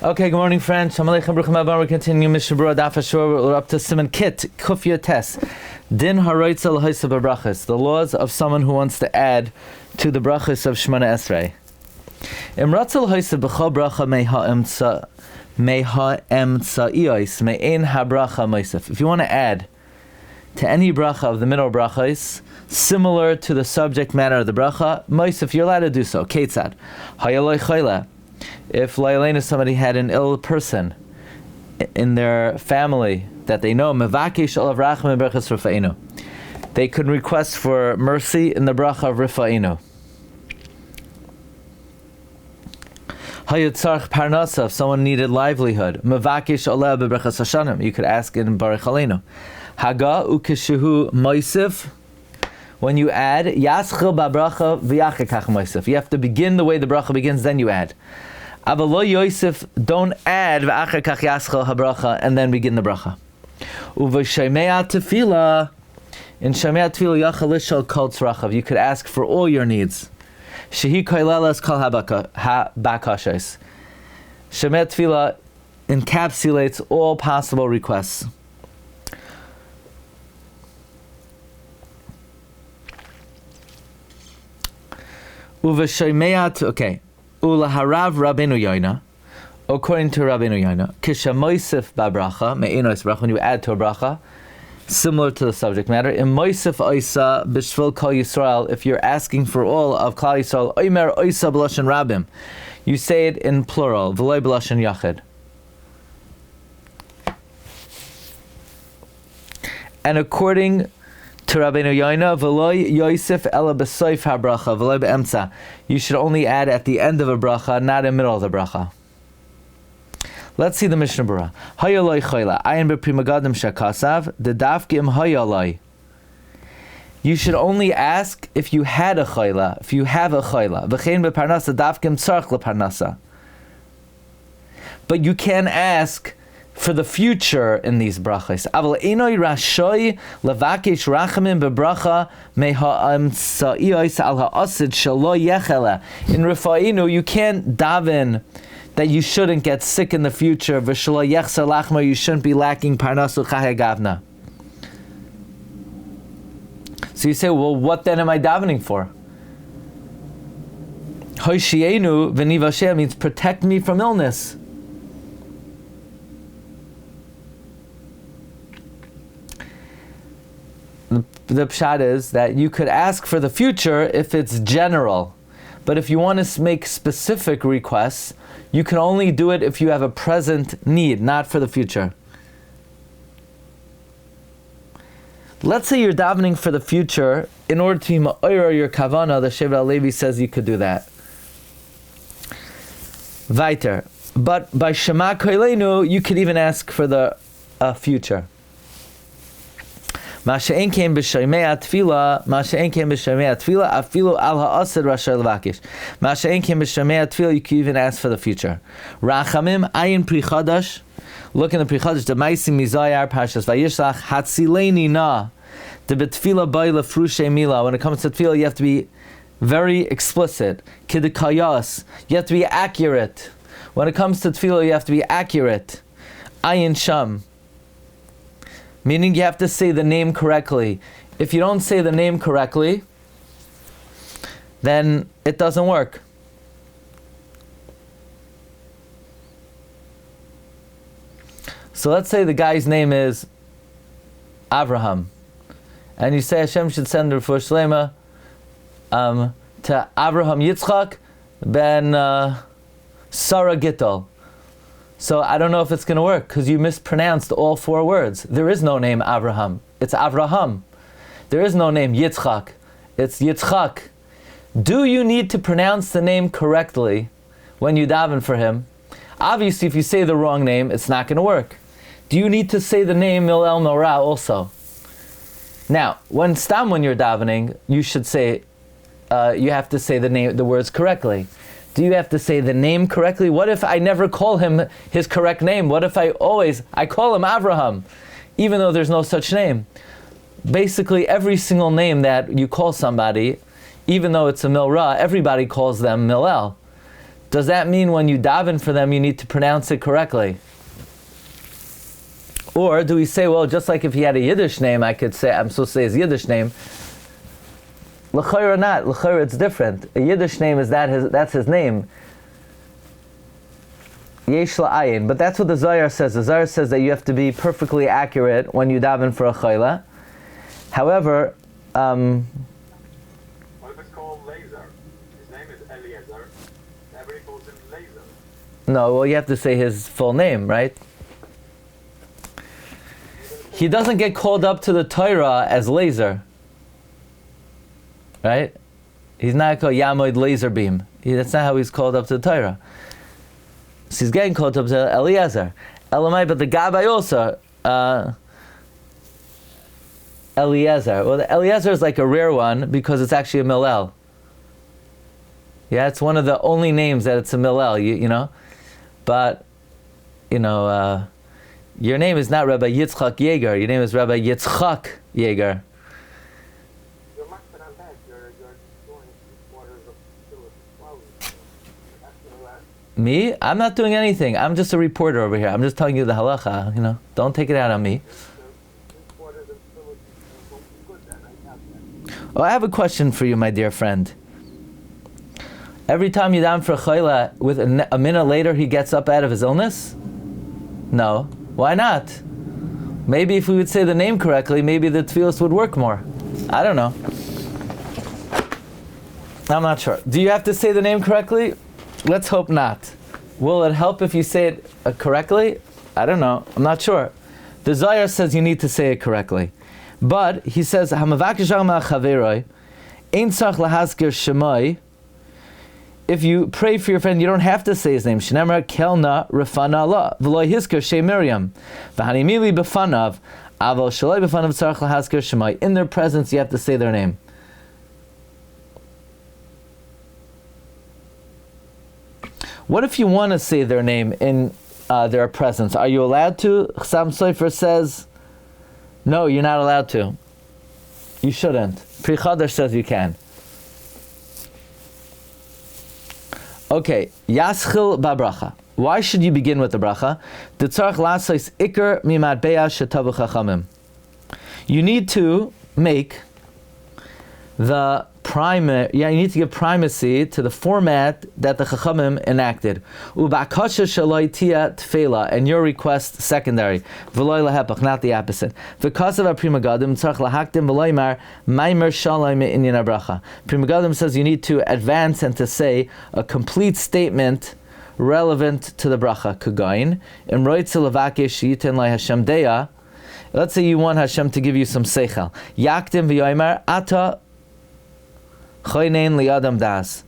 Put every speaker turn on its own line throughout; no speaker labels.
Okay, good morning, friends. Shalom Aleichem, Baruch Haba. We're continuing Mishna Berura Daf Hashur. We're up to Siman Kit Kufya Tes. Din Haroitza L'Hoisa B'Brachas. The laws of someone who wants to add to the brachas of Shemone Esrei. Imratza L'Hoisa B'Chol Bracha Meha Emtza'iyos Me'ein HaBracha Moisef. If you want to add to any bracha of the middle brachas, similar to the subject matter of the bracha, Moisef, you're allowed to do so. Ketzad Hayaloi Chayla. If Lailena, somebody had an ill person in their family that they know, they could request for mercy in the bracha of Rifa'inu. If someone needed livelihood, you could ask it in Baruch Aleinu. Haga ukeshuhu moisif. When you add, yaschil ba'bracha v'yachakach moisif. You have to begin the way the bracha begins, then you add. Avalo Yosef, don't add v'achakach yaschil habracha and then begin the bracha. Uv'shemeya tefila. In shemeya tefila yachal lishal kol tzrachav. You could ask for all your needs. Shehi koilelas kol habakashos. Shemeya tefila encapsulates all possible requests. Okay. Ulaharav Rabbeinu Yoina, according to Rabbeinu Yoina, kishamoisif babracha me'inos bracha. When you add to a bracha, similar to the subject matter, in moisif oisa b'shvil kol Yisrael. If you're asking for all of Klal Yisrael, oimer oisa b'lashon rabim, you say it in plural, v'loy b'lashon yachid. And according to Rabbeinu Yoina, v'loy Yosef ela b'soif habracha v'loy b'emtza. You should only add at the end of a bracha, not in the middle of the bracha. Let's see the Mishna Berura. Hayaloi chayla ayin b'primagadim shakasav dedafkim hayaloi. You should only ask if you had a chayla, if you have a chayla. V'chein b'parnasa dafkim tzarch leparnasa. But you can ask for the future in these brachas. Aval enoi rashoy levakesh rachamim bebracha meha'amtza'iyos al ha'asid shelo yechela. In Rifa'inu, you can't daven that you shouldn't get sick in the future. V'shelo yechsa lachma, you shouldn't be lacking parnasu chayagavna. So you say, well, what then am I davening for? Hoshienu v'nivasheh means protect me from illness. The pshat is that you could ask for the future if it's general, but if you want to make specific requests, you can only do it if you have a present need, not for the future. Let's say you're davening for the future in order to ma'or your kavana. The Shevet HaLevi says you could do that. Weiter, but by Shema Koilenu, you could even ask for the future. Masha'en came b'shemei atfila, afilu al ha'ased rashay levakish. Masha'en came b'shemei atfila, you can even ask for the future. Rachamim ayin pri chadash. Look in the pri chadash. The ma'asim mizayar parshas vayishlach hatzileni na. The betfila bay lefrushe mila. When it comes to tefillah, you have to be very explicit. Kidikayas. You have to be accurate. When it comes to tefillah, you have to be accurate. Ayin sham. Meaning you have to say the name correctly. If you don't say the name correctly, then it doesn't work. So let's say the guy's name is Avraham, and you say Hashem should send the Refuah Shlema to Avraham Yitzchak ben Sarah Gittel. So I don't know if it's going to work because you mispronounced all four words. There is no name Avraham. It's Avraham. There is no name Yitzchak. It's Yitzchak. Do you need to pronounce the name correctly when you daven for him? Obviously, if you say the wrong name, it's not going to work. Do you need to say the name Milel Norah also? Now, when you're davening, you should say, you have to say the words correctly. Do you have to say the name correctly? What if I never call him his correct name? What if I call him Avraham, even though there's no such name? Basically, every single name that you call somebody, even though it's a Milra, everybody calls them Milel. does that mean when you daven for them, you need to pronounce it correctly? Or do we say, well, just like if he had a Yiddish name, I could say, I'm supposed to say his Yiddish name. L'chayra not. L'chayra it's different. A Yiddish name is that's his name. Yesh la'ayin. But that's what the Zohar says. The Zohar says that you have to be perfectly accurate when you daven for a chayla. However,
what if it's called Laser? His name is Eliezer. Everybody calls him Laser.
No, well, you have to say his full name, right? He doesn't get called up to the Torah as Laser. Right? He's not called Yamoid Laser Beam. That's not how he's called up to the Torah. So he's getting called up to Eliezer. Elamai, but the Gabbai also, Eliezer. Well, the Eliezer is like a rare one because it's actually a Millel. Yeah, it's one of the only names that it's a Millel, you know? But, your name is not Rabbi Yitzchak Yeager. Your name is Rabbi Yitzchak Yeager. Me? I'm not doing anything. I'm just a reporter over here. I'm just telling you the halacha, Don't take it out on me. Oh, I have a question for you, my dear friend. Every time you daven for a chayla, with a minute later he gets up out of his illness? No. Why not? Maybe if we would say the name correctly, maybe the tefillos would work more. I don't know. I'm not sure. Do you have to say the name correctly? Let's hope not. Will it help if you say it correctly? I don't know. I'm not sure. The Zohar says you need to say it correctly. But he says, if you pray for your friend, you don't have to say his name. Shnemer kelna refana la v'lo hisker she Miriam v'hanimili b'fanav avol shaloi b'fanav tzarich lahasker shemai. In their presence, you have to say their name. What if you want to say their name in their presence? Are you allowed to? Chassam Sofer says, no, you're not allowed to. You shouldn't. Pri Chadash says you can. Okay, Yaschil Babracha. Why should you begin with the bracha? You need to make the you need to give primacy to the format that the Chachamim enacted. And your request secondary. Not the opposite. Prima Gadim says you need to advance and to say a complete statement relevant to the bracha. Let's say you want Hashem to give you some seichel. Yaktim v'yomer ata choynein liadam das.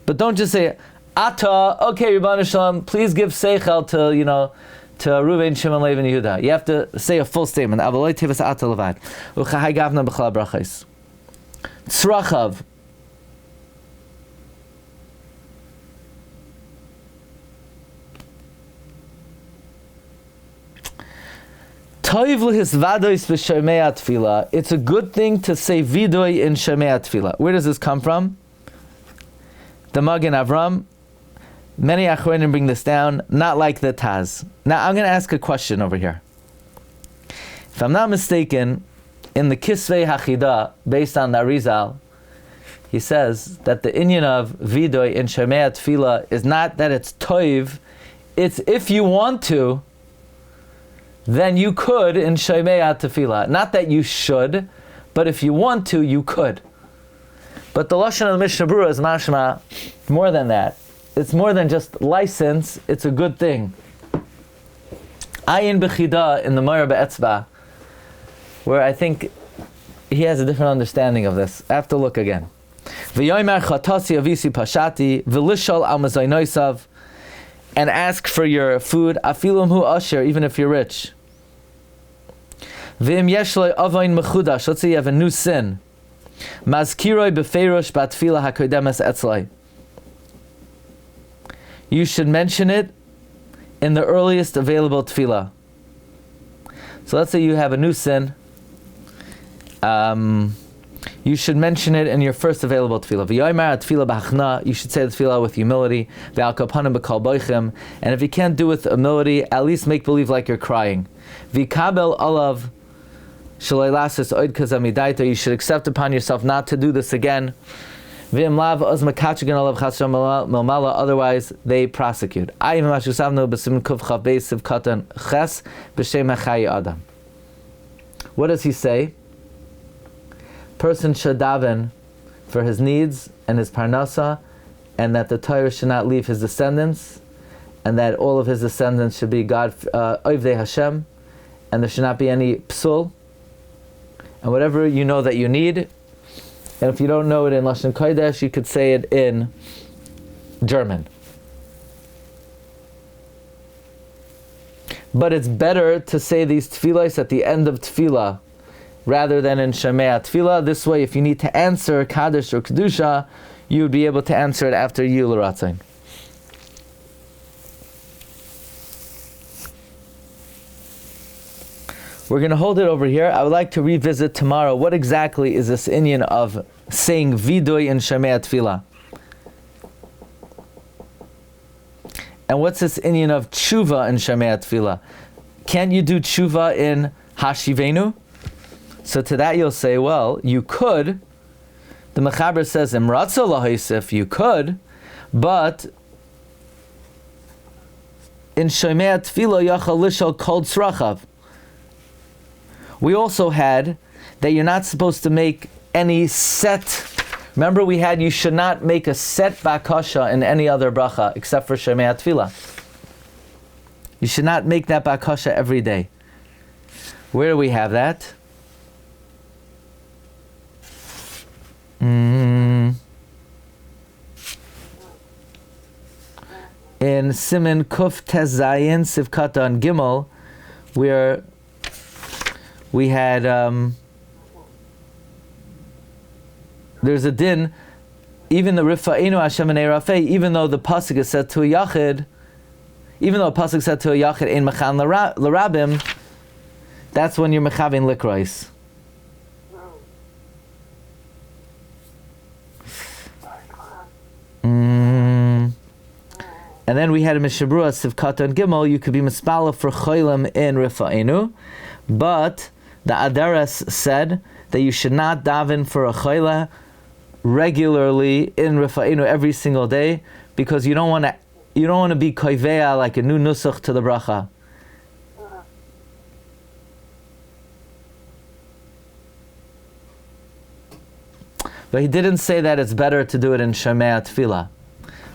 But don't just say ata. Okay, Rebbeinu Shalom, please give seichel to Eruvin, Shemone, Levi, and Yehuda. You have to say a full statement. Avaloi tivas ata levad. Uchahai gavna b'chal brachos. Tzrachav. It's a good thing to say vidoy in shomei tefillah. Where does this come from? The Magen Avram. Many achronim bring this down, not like the Taz. Now I'm going to ask a question over here. If I'm not mistaken, in the Kisvei Hachida, based on the Arizal, he says that the inyan of vidoy in shomei tefillah is not that it's toiv, it's if you want to, then you could in Shomei Tefillah. Not that you should, but if you want to, you could. But the Lashon of the Mishnah Berura is mashma more than that. It's more than just license, it's a good thing. Ayin Bechida in the Meir Be'etzba, where I think he has a different understanding of this. I have to look again. V'yomer chatasi avisi pashati v'lishol al mazainoisav, and ask for your food, afilum hu asher, even if you're rich. V'im yeshloi avayin mechudash, let's say you have a new sin. Mazkiroi befeirosh batfila hakodemes etzlai. You should mention it in the earliest available tefillah. So let's say you have a new sin. you should mention it in your first available tefillah. V'yomer tefillah b'hachna, you should say the tefillah with humility. V'al kapanim b'kal boichem, and if you can't do it with humility, at least make believe like you're crying. V'kabel alav shalei lasis oid kazamidaita, you should accept upon yourself not to do this again. V'im lav oz makachigan alav chasam milmala, otherwise they prosecute. Ayim mashusavnu b'sim kuv chavbeis siv katan ches b'shem hachayi adam. What does he say? Person should daven for his needs and his parnasa, and that the Torah should not leave his descendants, and that all of his descendants should be God, Ovdei Hashem, and there should not be any psul, and whatever you know that you need. And if you don't know it in Lashon Kodesh, you could say it in German. But it's better to say these tefillahs at the end of tefillah rather than in Shemea tefillah. This way, if you need to answer Kaddish or Kedusha, you would be able to answer it after Yul Ratzon. We're going to hold it over here. I would like to revisit tomorrow what exactly is this inyan of saying Vidoy in Shemea tefillah. And what's this inyan of tshuva in Shemea tefillah? Can you do tshuva in Hashivenu? So to that you'll say, well, you could. The Mechaber says, Imratza lahaisif, you could, but in Shemea tefillah yachal lishal kol tzrachav. We also had that you're not supposed to make any set. Remember, we had you should not make a set bakasha in any other bracha except for Shemea tefillah. You should not make that bakasha every day. Where do we have that? In Siman Kuf Tezayin Sivkata and Gimel, where we had there's a din, even the Rifa'inu Shemone Rafei, even though the pasuk is said to a yachid, even though a pasuk said to a yachid in Mechan L'Rabim, that's when you're mechavin likrais. And then we had a Mishabura Sivkata and Gimel, you could be mispala for Choylem in Rifa'inu, but the Adaras said that you should not daven for a Choyle regularly in Rifa'inu every single day, because you don't want to be koivea like a new nusach to the bracha. But he didn't say that it's better to do it in Shemea tefillah.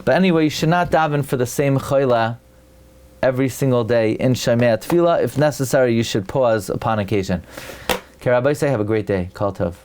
But anyway, you should not daven for the same choila every single day in Shemea tefillah. If necessary, you should pause upon occasion. Okay, Rabbi, say have a great day. Kol tov.